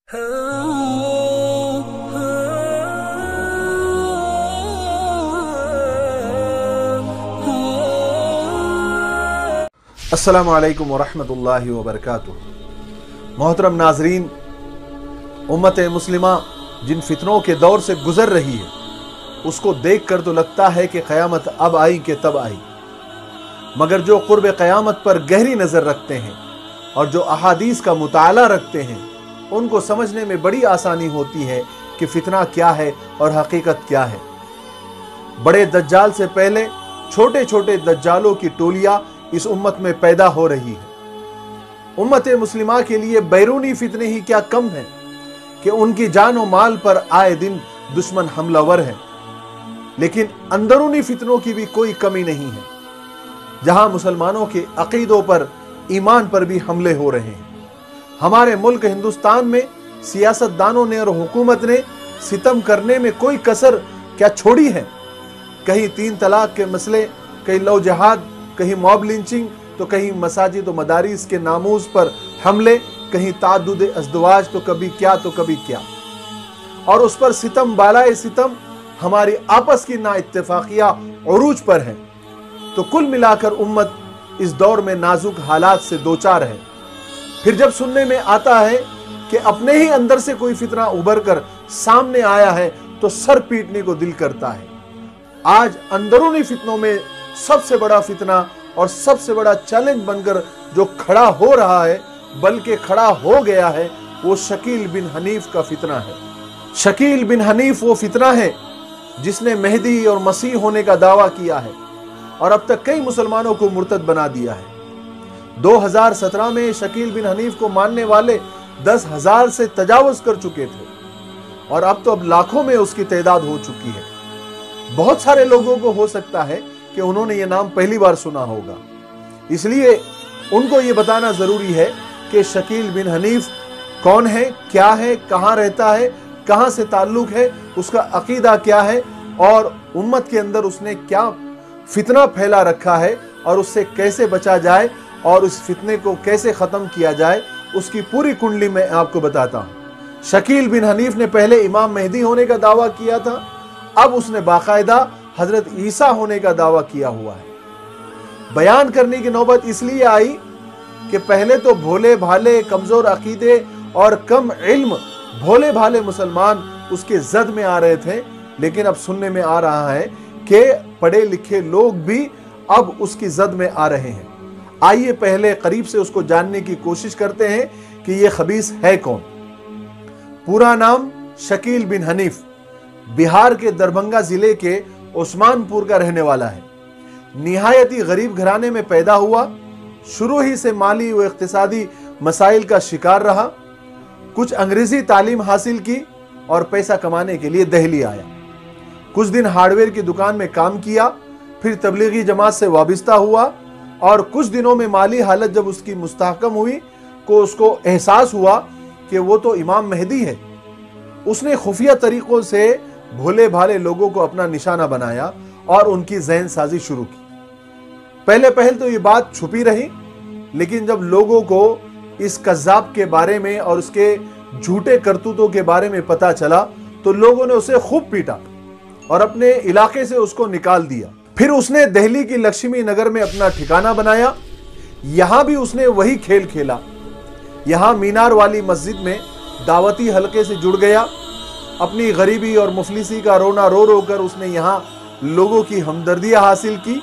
अस्सलामु अलैकुम वरहमतुल्लाहि वबरकातुहू। मोहतरम नाजरीन, उम्मत मुस्लिमा जिन फितनों के दौर से गुजर रही है उसको देख कर तो लगता है कि क़यामत अब आई कि तब आई, मगर जो क़ुर्ब क़यामत पर गहरी नज़र रखते हैं और जो अहादीस का मुताला रखते हैं उनको समझने में बड़ी आसानी होती है कि फितना क्या है और हकीकत क्या है। बड़े दज्जाल से पहले छोटे छोटे दज्जालों की टोलियां इस उम्मत में पैदा हो रही है। उम्मत मुस्लिमा के लिए बैरूनी फितने ही क्या कम है कि उनकी जान और माल पर आए दिन दुश्मन हमलावर है, लेकिन अंदरूनी फितनों की भी कोई कमी नहीं है, जहां मुसलमानों के अकीदों पर, ईमान पर भी हमले हो रहे हैं। हमारे मुल्क हिंदुस्तान में सियासतदानों ने और हुकूमत ने सितम करने में कोई कसर क्या छोड़ी है। कहीं 3 तलाक के मसले, कहीं लव जिहाद, कहीं मॉब लिंचिंग, तो कहीं मसाजिद और मदारिस के नामूस पर हमले, कहीं ताद्दुद अज़दवाज, तो कभी क्या तो कभी क्या। और उस पर सितम बालाए सितम हमारी आपस की नाइत्तेफाकिया उरूज पर है। तो कुल मिलाकर उम्मत इस दौर में नाजुक हालात से दोचार है। फिर जब सुनने में आता है कि अपने ही अंदर से कोई फितना उभर कर सामने आया है तो सर पीटने को दिल करता है। आज अंदरूनी फितनों में सबसे बड़ा फितना और सबसे बड़ा चैलेंज बनकर जो खड़ा हो रहा है, बल्कि खड़ा हो गया है, वो शकील बिन हनीफ का फितना है। शकील बिन हनीफ वो फितना है जिसने मेहदी और मसीह होने का दावा किया है और अब तक कई मुसलमानों को मुर्तद बना दिया है। 2017 में शकील बिन हनीफ को मानने वाले 10,000 से तजावुज कर चुके थे और अब लाखों में उसकी तादाद हो चुकी है। बहुत सारे लोगों को हो सकता है कि उन्होंने ये नाम पहली बार सुना होगा, इसलिए उनको ये बताना जरूरी है कि शकील बिन हनीफ कौन है, क्या है, कहाँ रहता है, कहाँ से ताल्लुक है, उसका अकीदा क्या है और उम्मत के अंदर उसने क्या फितना फैला रखा है और उससे कैसे बचा जाए और उस फितने को कैसे ख़त्म किया जाए, उसकी पूरी कुंडली में आपको बताता हूँ। शकील बिन हनीफ ने पहले इमाम मेहदी होने का दावा किया था, अब उसने बाकायदा हजरत ईसा होने का दावा किया हुआ है। बयान करने की नौबत इसलिए आई कि पहले तो भोले भाले, कमजोर अकीदे और कम इल्म भोले भाले मुसलमान उसके जद में आ रहे थे, लेकिन अब सुनने में आ रहा है कि पढ़े लिखे लोग भी अब उसकी जद में आ रहे हैं। आइए पहले करीब से उसको जानने की कोशिश करते हैं कि ये खबीस है कौन। पूरा नाम शकील बिन हनीफ, बिहार के दरभंगा जिले के उस्मानपुर का रहने वाला है। निहायती गरीब घराने में पैदा हुआ, शुरू ही से माली व इक्तिसादी मसाइल का शिकार रहा। कुछ अंग्रेजी तालीम हासिल की और पैसा कमाने के लिए दिल्ली आया। कुछ दिन हार्डवेयर की दुकान में काम किया, फिर तबलीगी जमात से वाबिस्ता हुआ और कुछ दिनों में माली हालत जब उसकी मुस्तहकम हुई को उसको एहसास हुआ कि वो तो इमाम मेहदी है। उसने खुफिया तरीकों से भोले भाले लोगों को अपना निशाना बनाया और उनकी ज़हन साजी शुरू की। पहले तो ये बात छुपी रही, लेकिन जब लोगों को इस कज़्ज़ाब के बारे में और उसके झूठे करतूतों के बारे में पता चला तो लोगों ने उसे खूब पीटा और अपने इलाके से उसको निकाल दिया। फिर उसने दिल्ली की लक्ष्मी नगर में अपना ठिकाना बनाया। यहां भी उसने वही खेल खेला। यहां मीनार वाली मस्जिद में दावती हलके से जुड़ गया। अपनी गरीबी और मुफलिसी का रोना रो रो कर उसने यहाँ लोगों की हमदर्दियाँ हासिल की।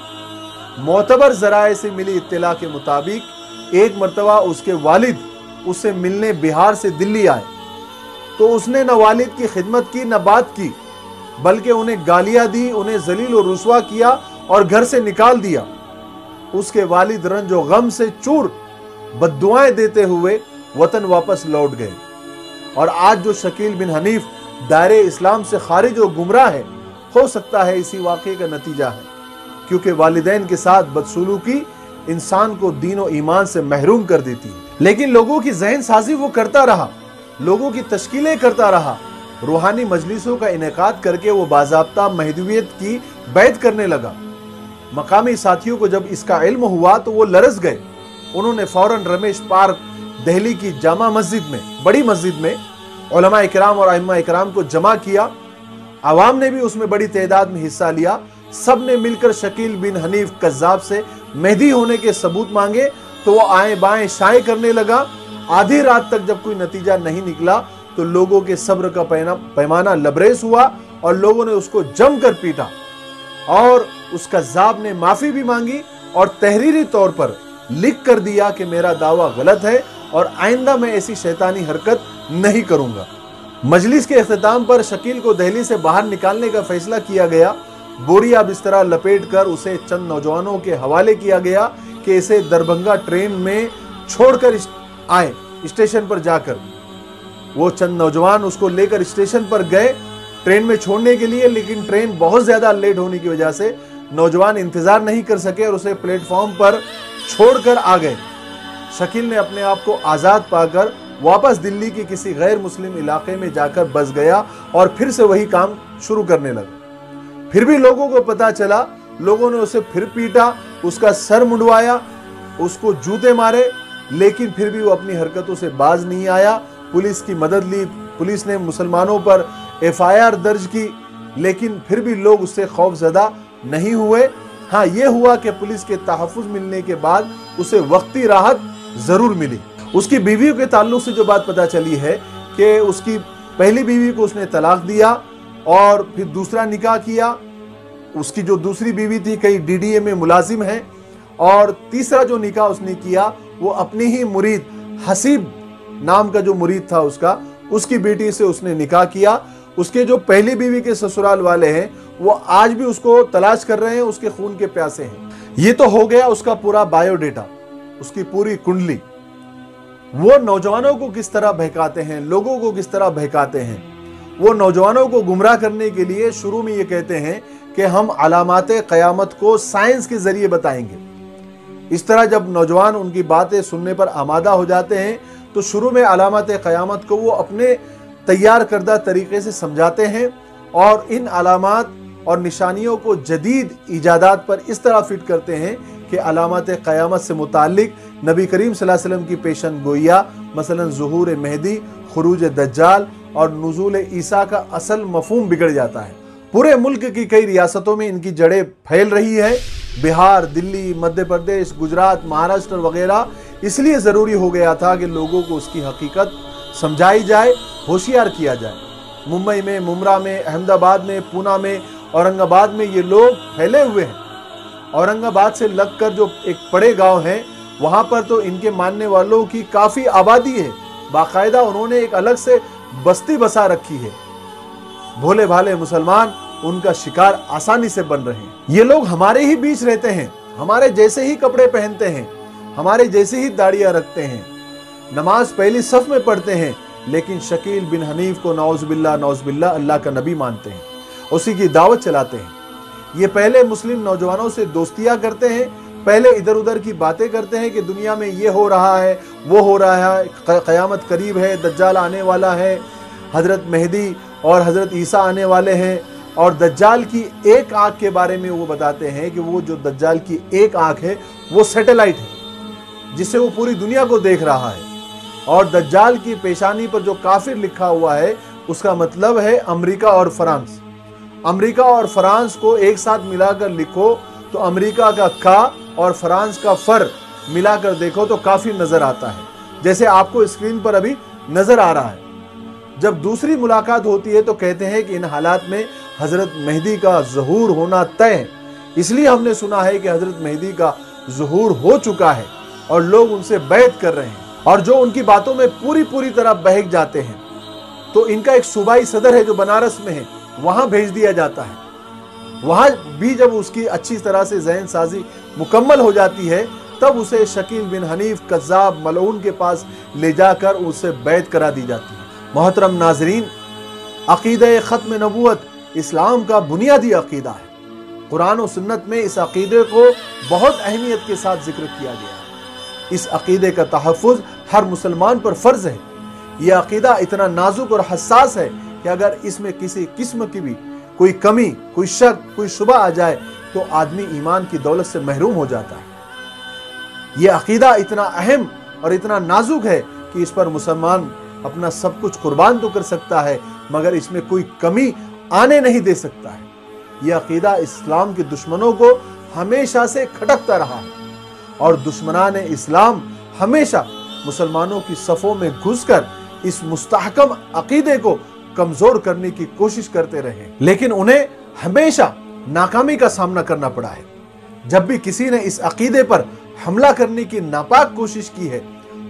मोतबर ज़राए से मिली इत्तला के मुताबिक एक मरतबा उसके वालिद उससे मिलने बिहार से दिल्ली आए, तो उसने न वालिद की खिदमत की न बात की, बल्कि उन्हें गालियाँ दी, उन्हें जलील और रुसवा किया और घर से निकाल दिया। उसके वालिद रंज और गम से चूर बद्दुआएं देते हुए वतन वापस लौट गए। और आज जो शकील बिन हनीफ दायरे इस्लाम से खारिज और गुमराह है, हो सकता है इसी वाक़े का नतीजा है, क्योंकि वालिदैन के साथ बदसलूकी इंसान को दीन और ईमान से महरूम कर देती है। लेकिन लोगों की ज़हन साजी वो करता रहा, लोगों की तश्कीलें करता रहा, रूहानी मजलिसों का इनेकाद करके वो बाज़ाब्ता महदूवियत की बैत करने लगा। मकामी साथियों को जब इसका इल्म हुआ तो वो लरस गए। उन्होंने फौरन रमेश पार्क दिल्ली की जामा मस्जिद में, बड़ी मस्जिद में उलमा इकराम और अइम्मा इकराम को जमा किया, आवाम ने भी उसमें बड़ी तादाद में हिस्सा लिया। सब ने मिलकर शकील बिन हनीफ कज़्ज़ाब से मेहदी होने के सबूत मांगे, तो वो आए बाएं शाये करने लगा। आधी रात तक जब कोई नतीजा नहीं निकला तो लोगों के सब्र का पैमाना लबरेज हुआ और लोगों ने उसको जमकर पीटा और उस कज़्ज़ाब ने माफी भी मांगी और तहरीरी तौर पर लिख कर दिया कि मेरा दावा गलत है और आइंदा मैं ऐसी शैतानी हरकत नहीं करूंगा। मजलिस के इख्तिताम पर शकील को दहली से बाहर निकालने का फैसला किया गया। बोरिया बिस्तरा लपेट कर उसे चंद नौजवानों के हवाले किया गया कि इसे दरभंगा ट्रेन में छोड़कर आए। स्टेशन पर जाकर वो चंद नौजवान उसको लेकर स्टेशन पर गए ट्रेन में छोड़ने के लिए, लेकिन ट्रेन बहुत ज्यादा लेट होने की वजह से नौजवान इंतजार नहीं कर सके और उसे प्लेटफॉर्म पर छोड़कर आ गए। शकील ने अपने आप को आजाद पाकर वापस दिल्ली के किसी गैर मुस्लिम इलाके में जाकर बस गया और फिर से वही काम शुरू करने लगा। फिर भी लोगों को पता चला, लोगों ने उसे फिर पीटा, उसका सर मुंडवाया, उसको जूते मारे, लेकिन फिर भी वो अपनी हरकतों से बाज नहीं आया। पुलिस की मदद ली, पुलिस ने मुसलमानों पर FIR दर्ज की, लेकिन फिर भी लोग उससे खौफजदा नहीं हुए। हाँ, ये हुआ कि पुलिस के तहफ़्फ़ुज़ मिलने के बाद उसे वक्ती राहत जरूर मिली। उसकी बीवी के ताल्लुक से जो बात पता चली है कि उसकी पहली बीवी को उसने तलाक दिया और फिर दूसरा निकाह किया। उसकी जो दूसरी बीवी थी कई DDA में मुलाजिम है, और तीसरा जो निकाह उसने किया वो अपनी ही मुरीद हसीब नाम का जो मुरीद था उसकी बेटी से उसने निकाह किया। उसके जो पहली बीवी के ससुराल वाले हैं वो आज भी उसको तलाश कर रहे हैं, उसके खून के प्यासे हैं। ये तो हो गया उसका पूरा बायोडेटा, उसकी पूरी कुंडली। वो नौजवानों को किस तरह बहकाते हैं, लोगों को किस तरह बहकाते हैं। वो नौजवानों को गुमराह करने के लिए शुरू में ये कहते हैं कि हम अलामाते क़यामत को साइंस के जरिए बताएंगे। इस तरह जब नौजवान उनकी बातें सुनने पर आमादा हो जाते हैं तो शुरू में अलामाते क़यामत को वो अपने तैयार करदा तरीके से समझाते हैं और इन अलामात और निशानियों को जदीद इजादात पर इस तरह फिट करते हैं कि अलामाते क़यामत से मुताल्लिक नबी करीम सल्लल्लाहु अलैहि वसल्लम की पेशन गोइया, मसलन ज़ुहूर मेहदी, खुरूज दज्जाल और नुज़ूल ईसा का असल मफ़हूम बिगड़ जाता है। पूरे मुल्क की कई रियासतों में इनकी जड़ें फैल रही है। बिहार, दिल्ली, मध्य प्रदेश, गुजरात, महाराष्ट्र वगैरह। इसलिए ज़रूरी हो गया था कि लोगों को उसकी हकीकत समझाई जाए, होशियार किया जाए। मुंबई में, मुमरा में, अहमदाबाद में, पूना में, औरंगाबाद में ये लोग फैले हुए हैं। औरंगाबाद से लगकर जो एक बड़े गांव हैं वहां पर तो इनके मानने वालों की काफ़ी आबादी है। बाकायदा उन्होंने एक अलग से बस्ती बसा रखी है। भोले भाले मुसलमान उनका शिकार आसानी से बन रहे हैं। ये लोग हमारे ही बीच रहते हैं, हमारे जैसे ही कपड़े पहनते हैं, हमारे जैसे ही दाढ़ियां रखते हैं, नमाज पहली सफ में पढ़ते हैं, लेकिन शकील बिन हनीफ को नौज़बिल्ला अल्लाह का नबी मानते हैं, उसी की दावत चलाते हैं। ये पहले मुस्लिम नौजवानों से दोस्तियां करते हैं, पहले इधर उधर की बातें करते हैं कि दुनिया में ये हो रहा है, वो हो रहा है, क़यामत करीब है, दज्जाल आने वाला है, हज़रत मेहदी और हज़रत ईसा आने वाले हैं। और दज्जाल की एक आंख के बारे में वो बताते हैं कि वो जो दज्जाल की एक आंख है वो सैटेलाइट है जिससे वो पूरी दुनिया को देख रहा है। और दज्जाल की पेशानी पर जो काफिर लिखा हुआ है उसका मतलब है अमेरिका और फ्रांस। अमेरिका और फ्रांस को एक साथ मिलाकर लिखो तो अमेरिका का का और फ्रांस का फर मिलाकर देखो तो काफी नजर आता है, जैसे आपको स्क्रीन पर अभी नजर आ रहा है। जब दूसरी मुलाकात होती है तो कहते हैं कि इन हालात में हजरत मेहदी का ज़हूर होना तय है। इसलिए हमने सुना है कि हजरत मेहदी का ज़हूर हो चुका है और लोग उनसे बैत कर रहे हैं। और जो उनकी बातों में पूरी तरह बहक जाते हैं तो इनका एक सूबाई सदर है जो बनारस में है, वहां भेज दिया जाता है। वहां भी जब उसकी अच्छी तरह से ज़हन साजी मुकम्मल हो जाती है तब उसे शकील बिन हनीफ कज़्ज़ाब मलऊन के पास ले जाकर उससे बैत करा दी जाती है। मोहतरम नाजरीन, अक़ीदा ख़त्म नबूवत इस्लाम का बुनियादी अक़ीदा है। कुरान और सुन्नत में इस अक़ीदे को बहुत अहमियत के साथ जिक्र किया गया है। इस अक़ीदे का तहफ़्फ़ुज़ हर मुसलमान पर फ़र्ज़ है। यह अक़ीदा इतना नाजुक और हसास है कि अगर इसमें किसी किस्म की भी कोई कमी, कोई शक, कोई शुबा आ जाए तो आदमी ईमान की दौलत से महरूम हो जाता है। यह अक़ीदा इतना अहम और इतना नाजुक है कि इस पर मुसलमान अपना सब कुछ कुर्बान तो कर सकता है मगर इसमें कोई कमी आने नहीं दे सकता है। यह अकीदा इस्लाम के दुश्मनों को हमेशा से खटकता रहा है और दुश्मनान इस्लाम हमेशा मुसलमानों की सफ़ों में घुसकर इस मुस्तहकम अकीदे को कमजोर करने की कोशिश करते रहे, लेकिन उन्हें हमेशा नाकामी का सामना करना पड़ा है। जब भी किसी ने इस अकीदे पर हमला करने की नापाक कोशिश की है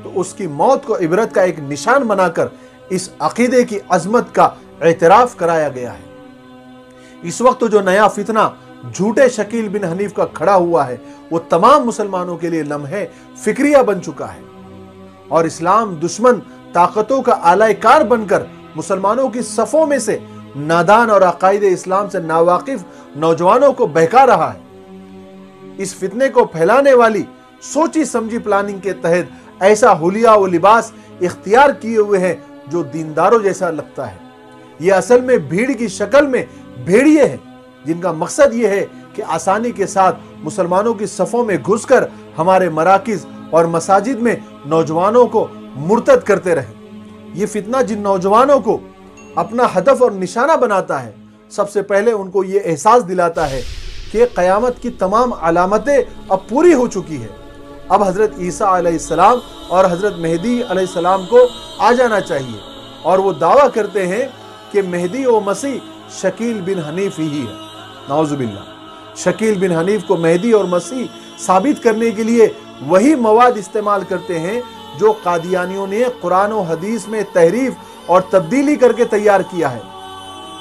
तो उसकी मौत को इबरत का एक निशान बनाकर इस अकीदे की अजमत का एतराफ कराया गया है। इस वक्त तो जो नया फितना झूठे शकील बिन हनीफ का खड़ा हुआ है वो तमाम मुसलमानों के लिए लम्हे फिक्रिया बन चुका है और इस्लाम दुश्मन ताकतों का आलायकार बनकर मुसलमानों की सफ़ों में से नादान और अकायदे इस्लाम से नावाकिफ नौजवानों को बहका रहा है। इस फितने को फैलाने वाली सोची समझी प्लानिंग के तहत ऐसा हुलिया व लिबास इख्तियार किए हुए हैं जो दीनदारों जैसा लगता है। ये असल में भीड़ की शक्ल में भेड़िए हैं जिनका मकसद ये है कि आसानी के साथ मुसलमानों की सफ़ों में घुसकर हमारे मराकिज और मसाजिद में नौजवानों को मुर्तद करते रहे। ये फितना जिन नौजवानों को अपना हदफ और निशाना बनाता है सबसे पहले उनको ये एहसास दिलाता है कि क़यामत की तमाम अलामतें अब पूरी हो चुकी है। अब हज़रत ईसा अलैहिस्सलाम और हज़रत मेहदी अलैहिस्सलाम को आ जाना चाहिए और वो दावा करते हैं कि मेहदी व मसीह शकील बिन हनीफ ही है। नाउज़ुबिल्लाह। शकील बिन हनीफ को मेहदी और मसीह साबित करने के लिए वही मवाद इस्तेमाल करते हैं जो कादियानियों ने कुरान और हदीस में तहरीफ और तब्दीली करके तैयार किया है,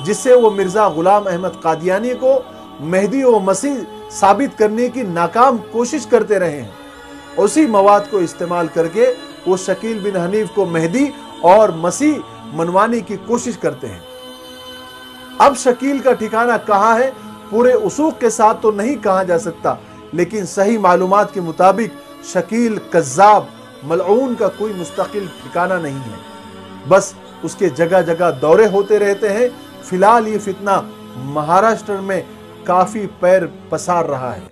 जिससे वो मिर्ज़ा गुलाम अहमद कादियानी को मेहदी और मसीह साबित करने की नाकाम कोशिश करते रहे हैं। उसी मवाद को इस्तेमाल करके वो शकील बिन हनीफ को मेहदी और मसीह मनवाने की कोशिश करते हैं। अब शकील का ठिकाना कहाँ है पूरे उसूक के साथ तो नहीं कहा जा सकता, लेकिन सही मालूमात के मुताबिक शकील कज़्ज़ाब मलऊन का कोई मुस्तकिल ठिकाना नहीं है, बस उसके जगह जगह दौरे होते रहते हैं। फिलहाल ये फितना महाराष्ट्र में काफी पैर पसार रहा है।